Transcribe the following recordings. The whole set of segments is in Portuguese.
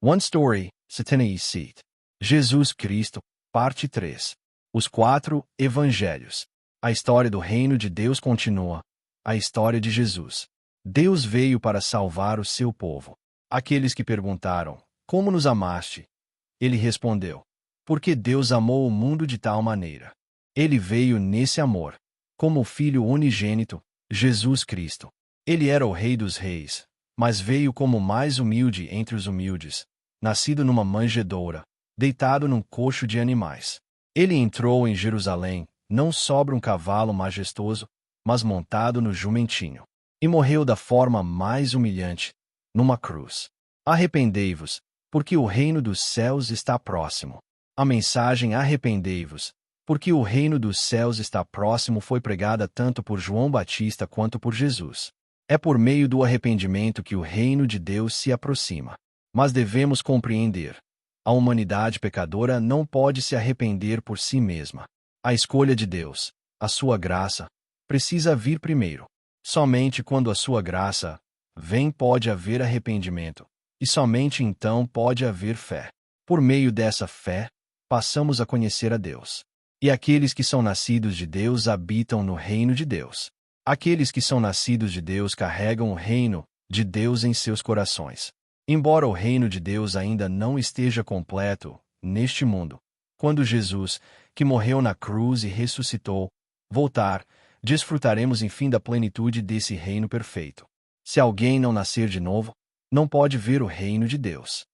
One Story, Satana's Seat. Jesus Cristo, parte 3. Os 4 Evangelhos. A história do reino de Deus continua. A história de Jesus. Deus veio para salvar o seu povo. Aqueles que perguntaram, como nos amaste? Ele respondeu, porque Deus amou o mundo de tal maneira. Ele veio nesse amor, como o Filho unigênito, Jesus Cristo. Ele era o Rei dos Reis, mas veio como o mais humilde entre os humildes, nascido numa manjedoura, deitado num coxo de animais. Ele entrou em Jerusalém, não sobre um cavalo majestoso, mas montado no jumentinho, e morreu da forma mais humilhante, numa cruz. Arrependei-vos, porque o reino dos céus está próximo. A mensagem arrependei-vos, porque o reino dos céus está próximo foi pregada tanto por João Batista quanto por Jesus. É por meio do arrependimento que o reino de Deus se aproxima. Mas devemos compreender: a humanidade pecadora não pode se arrepender por si mesma. A escolha de Deus, a sua graça, precisa vir primeiro. Somente quando a sua graça vem pode haver arrependimento, e somente então pode haver fé. Por meio dessa fé, passamos a conhecer a Deus. E aqueles que são nascidos de Deus habitam no reino de Deus. Aqueles que são nascidos de Deus carregam o reino de Deus em seus corações. Embora o reino de Deus ainda não esteja completo neste mundo, quando Jesus, que morreu na cruz e ressuscitou, voltar, desfrutaremos enfim da plenitude desse reino perfeito. Se alguém não nascer de novo, não pode ver o reino de Deus.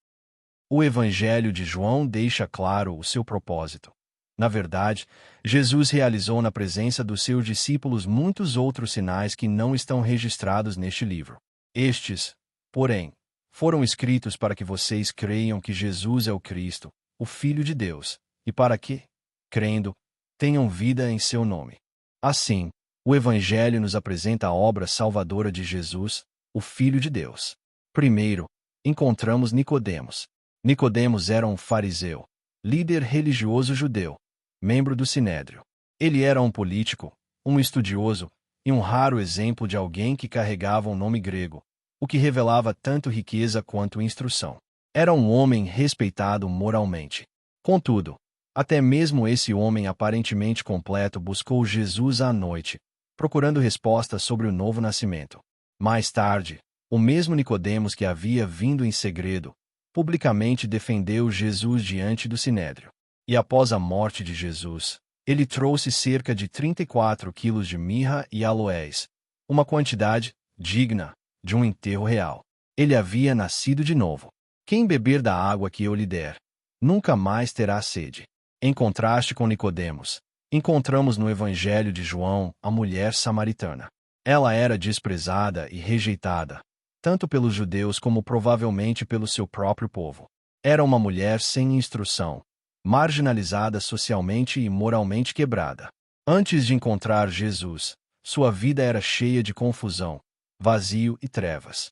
O Evangelho de João deixa claro o seu propósito. Na verdade, Jesus realizou na presença dos seus discípulos muitos outros sinais que não estão registrados neste livro. Estes, porém, foram escritos para que vocês creiam que Jesus é o Cristo, o Filho de Deus, e para que, crendo, tenham vida em seu nome. Assim, o Evangelho nos apresenta a obra salvadora de Jesus, o Filho de Deus. Primeiro, encontramos Nicodemos. Nicodemos era um fariseu, líder religioso judeu, membro do Sinédrio. Ele era um político, um estudioso e um raro exemplo de alguém que carregava um nome grego, o que revelava tanto riqueza quanto instrução. Era um homem respeitado moralmente. Contudo, até mesmo esse homem aparentemente completo buscou Jesus à noite, procurando respostas sobre o novo nascimento. Mais tarde, o mesmo Nicodemos que havia vindo em segredo, publicamente defendeu Jesus diante do Sinédrio. E após a morte de Jesus, ele trouxe cerca de 34 quilos de mirra e aloés, uma quantidade digna de um enterro real. Ele havia nascido de novo. Quem beber da água que eu lhe der, nunca mais terá sede. Em contraste com Nicodemos, encontramos no Evangelho de João a mulher samaritana. Ela era desprezada e rejeitada, tanto pelos judeus como provavelmente pelo seu próprio povo. Era uma mulher sem instrução, marginalizada socialmente e moralmente quebrada. Antes de encontrar Jesus, sua vida era cheia de confusão, vazio e trevas.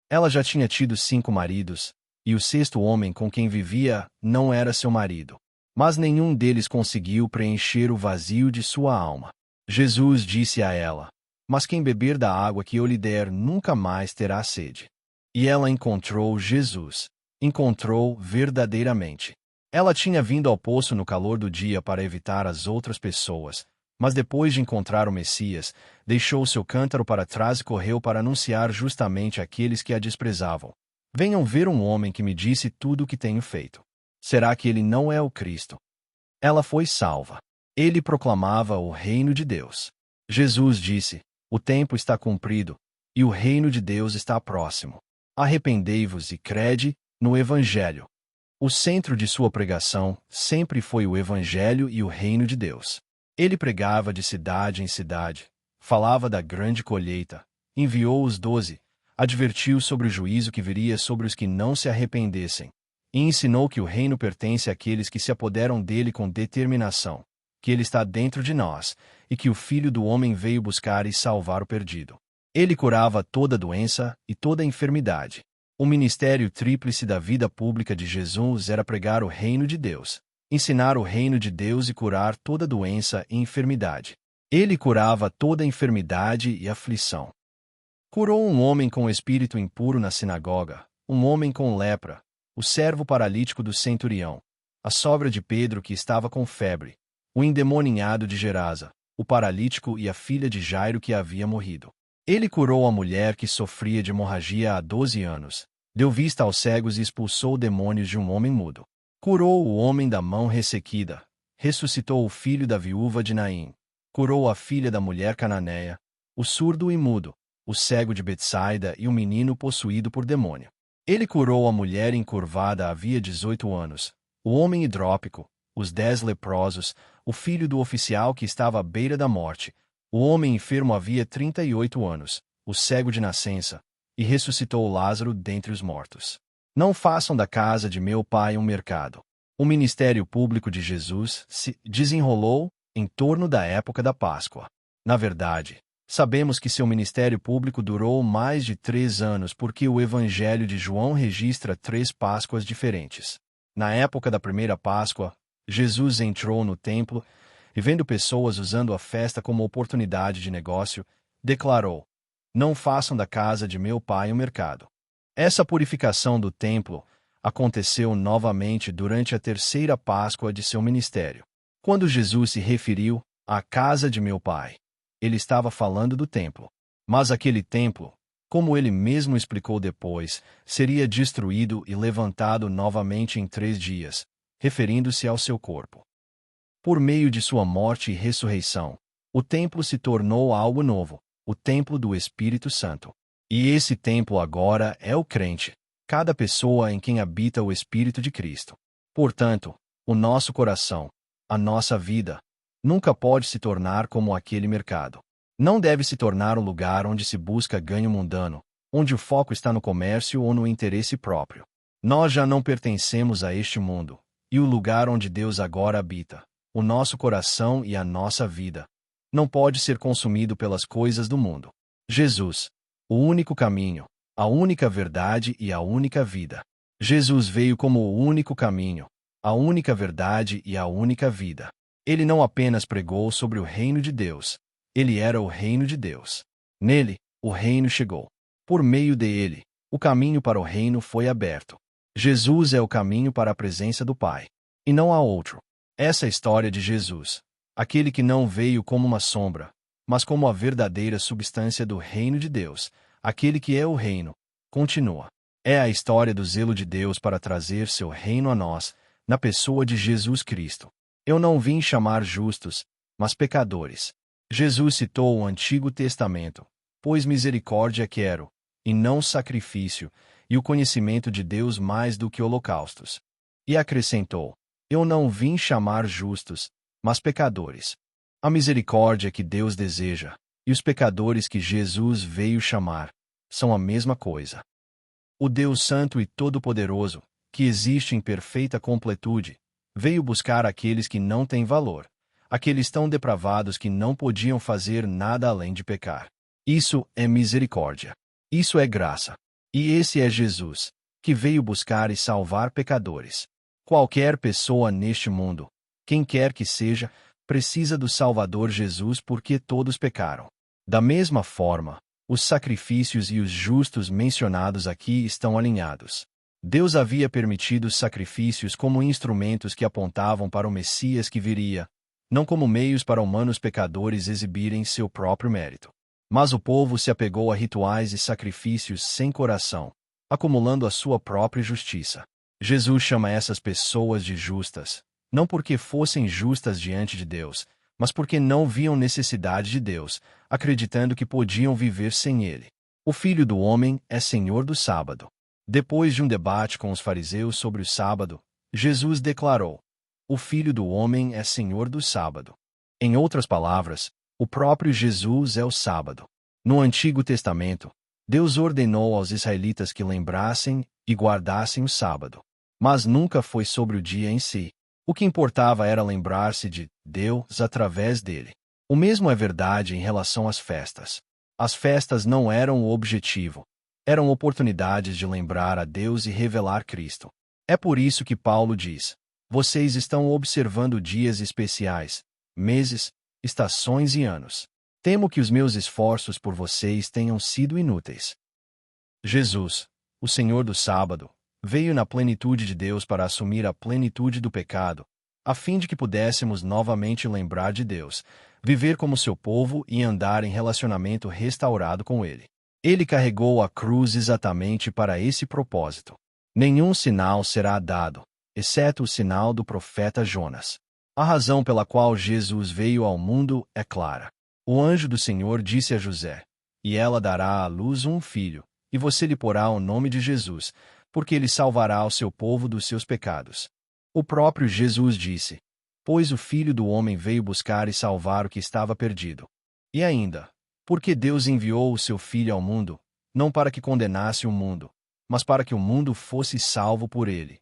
Ela já tinha tido 5 maridos, e o 6º homem com quem vivia não era seu marido. Mas nenhum deles conseguiu preencher o vazio de sua alma. Jesus disse a ela: mas quem beber da água que eu lhe der nunca mais terá sede. E ela encontrou Jesus. Encontrou verdadeiramente. Ela tinha vindo ao poço no calor do dia para evitar as outras pessoas, mas depois de encontrar o Messias, deixou seu cântaro para trás e correu para anunciar justamente àqueles que a desprezavam: venham ver um homem que me disse tudo o que tenho feito. Será que ele não é o Cristo? Ela foi salva. Ele proclamava o reino de Deus. Jesus disse: o tempo está cumprido, e o reino de Deus está próximo. Arrependei-vos e crede no Evangelho. O centro de sua pregação sempre foi o Evangelho e o reino de Deus. Ele pregava de cidade em cidade, falava da grande colheita, enviou os 12, advertiu sobre o juízo que viria sobre os que não se arrependessem, e ensinou que o reino pertence àqueles que se apoderam dele com determinação, que ele está dentro de nós, e que o Filho do Homem veio buscar e salvar o perdido. Ele curava toda doença e toda enfermidade. O ministério tríplice da vida pública de Jesus era pregar o reino de Deus, ensinar o reino de Deus e curar toda doença e enfermidade. Ele curava toda enfermidade e aflição. Curou um homem com espírito impuro na sinagoga, um homem com lepra, o servo paralítico do centurião, a sogra de Pedro que estava com febre, o endemoninhado de Gerasa, o paralítico e a filha de Jairo que havia morrido. Ele curou a mulher que sofria de hemorragia há 12 anos, deu vista aos cegos e expulsou demônios de um homem mudo. Curou o homem da mão ressequida, ressuscitou o filho da viúva de Naim, curou a filha da mulher cananeia, o surdo e mudo, o cego de Betsaida e o menino possuído por demônio. Ele curou a mulher encurvada havia 18 anos, o homem hidrópico, os 10 leprosos, o filho do oficial que estava à beira da morte, o homem enfermo havia 38 anos, o cego de nascença, e ressuscitou Lázaro dentre os mortos. Não façam da casa de meu pai um mercado. O ministério público de Jesus se desenrolou em torno da época da Páscoa. Na verdade, sabemos que seu ministério público durou mais de 3 anos porque o Evangelho de João registra 3 Páscoas diferentes. Na época da primeira Páscoa, Jesus entrou no templo e, vendo pessoas usando a festa como oportunidade de negócio, declarou: "Não façam da casa de meu pai um mercado." Essa purificação do templo aconteceu novamente durante a terceira Páscoa de seu ministério. Quando Jesus se referiu à casa de meu pai, ele estava falando do templo. Mas aquele templo, como ele mesmo explicou depois, seria destruído e levantado novamente em 3 dias, referindo-se ao seu corpo. Por meio de sua morte e ressurreição, o templo se tornou algo novo, o templo do Espírito Santo. E esse templo agora é o crente, cada pessoa em quem habita o Espírito de Cristo. Portanto, o nosso coração, a nossa vida, nunca pode se tornar como aquele mercado. Não deve se tornar um lugar onde se busca ganho mundano, onde o foco está no comércio ou no interesse próprio. Nós já não pertencemos a este mundo, e o lugar onde Deus agora habita, o nosso coração e a nossa vida, não pode ser consumido pelas coisas do mundo. Jesus, o único caminho, a única verdade e a única vida. Jesus veio como o único caminho, a única verdade e a única vida. Ele não apenas pregou sobre o reino de Deus, ele era o reino de Deus. Nele, o reino chegou. Por meio dele, o caminho para o reino foi aberto. Jesus é o caminho para a presença do Pai. E não há outro. Essa é a história de Jesus, aquele que não veio como uma sombra, mas como a verdadeira substância do reino de Deus, aquele que é o reino, continua. É a história do zelo de Deus para trazer seu reino a nós, na pessoa de Jesus Cristo. Eu não vim chamar justos, mas pecadores. Jesus citou o Antigo Testamento, pois misericórdia quero, e não sacrifício, e o conhecimento de Deus mais do que holocaustos. E acrescentou: eu não vim chamar justos, mas pecadores. A misericórdia que Deus deseja, e os pecadores que Jesus veio chamar, são a mesma coisa. O Deus Santo e Todo-Poderoso, que existe em perfeita completude, veio buscar aqueles que não têm valor, aqueles tão depravados que não podiam fazer nada além de pecar. Isso é misericórdia. Isso é graça. E esse é Jesus, que veio buscar e salvar pecadores. Qualquer pessoa neste mundo, quem quer que seja, precisa do Salvador Jesus porque todos pecaram. Da mesma forma, os sacrifícios e os justos mencionados aqui estão alinhados. Deus havia permitido os sacrifícios como instrumentos que apontavam para o Messias que viria, não como meios para humanos pecadores exibirem seu próprio mérito. Mas o povo se apegou a rituais e sacrifícios sem coração, acumulando a sua própria justiça. Jesus chama essas pessoas de justas, não porque fossem justas diante de Deus, mas porque não viam necessidade de Deus, acreditando que podiam viver sem Ele. O Filho do Homem é Senhor do Sábado. Depois de um debate com os fariseus sobre o sábado, Jesus declarou: o Filho do Homem é Senhor do Sábado. Em outras palavras, o próprio Jesus é o sábado. No Antigo Testamento, Deus ordenou aos israelitas que lembrassem e guardassem o sábado. Mas nunca foi sobre o dia em si. O que importava era lembrar-se de Deus através dele. O mesmo é verdade em relação às festas. As festas não eram o objetivo. Eram oportunidades de lembrar a Deus e revelar Cristo. É por isso que Paulo diz: vocês estão observando dias especiais, meses, estações e anos. Temo que os meus esforços por vocês tenham sido inúteis. Jesus, o Senhor do Sábado, Veio na plenitude de Deus para assumir a plenitude do pecado, a fim de que pudéssemos novamente lembrar de Deus, viver como seu povo e andar em relacionamento restaurado com Ele. Ele carregou a cruz exatamente para esse propósito. Nenhum sinal será dado, exceto o sinal do profeta Jonas. A razão pela qual Jesus veio ao mundo é clara. O anjo do Senhor disse a José: "E ela dará à luz um filho, e você lhe porá o nome de Jesus, porque ele salvará o seu povo dos seus pecados." O próprio Jesus disse: "Pois o Filho do Homem veio buscar e salvar o que estava perdido." E ainda, porque Deus enviou o seu Filho ao mundo, não para que condenasse o mundo, mas para que o mundo fosse salvo por ele.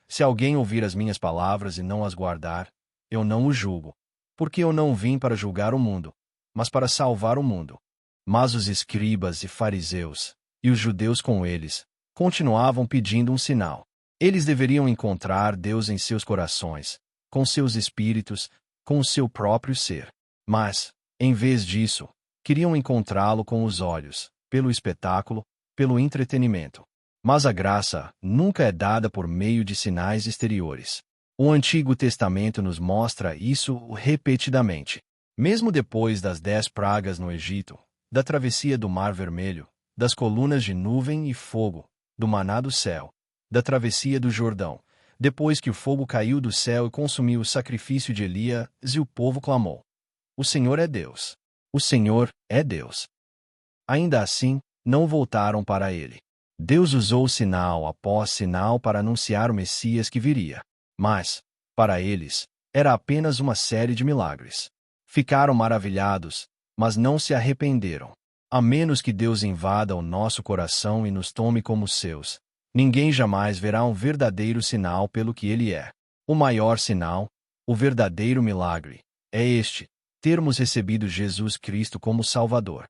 Se alguém ouvir as minhas palavras e não as guardar, eu não o julgo, porque eu não vim para julgar o mundo, mas para salvar o mundo. Mas os escribas e fariseus, e os judeus com eles, continuavam pedindo um sinal. Eles deveriam encontrar Deus em seus corações, com seus espíritos, com o seu próprio ser. Mas, em vez disso, queriam encontrá-lo com os olhos, pelo espetáculo, pelo entretenimento. Mas a graça nunca é dada por meio de sinais exteriores. O Antigo Testamento nos mostra isso repetidamente. Mesmo depois das 10 pragas no Egito, da travessia do Mar Vermelho, das colunas de nuvem e fogo, do maná do céu, da travessia do Jordão, depois que o fogo caiu do céu e consumiu o sacrifício de Elias, e o povo clamou: "O Senhor é Deus! O Senhor é Deus!" Ainda assim, não voltaram para ele. Deus usou sinal após sinal para anunciar o Messias que viria. Mas, para eles, era apenas uma série de milagres. Ficaram maravilhados, mas não se arrependeram. A menos que Deus invada o nosso coração e nos tome como seus, ninguém jamais verá um verdadeiro sinal pelo que ele é. O maior sinal, o verdadeiro milagre, é este: termos recebido Jesus Cristo como Salvador.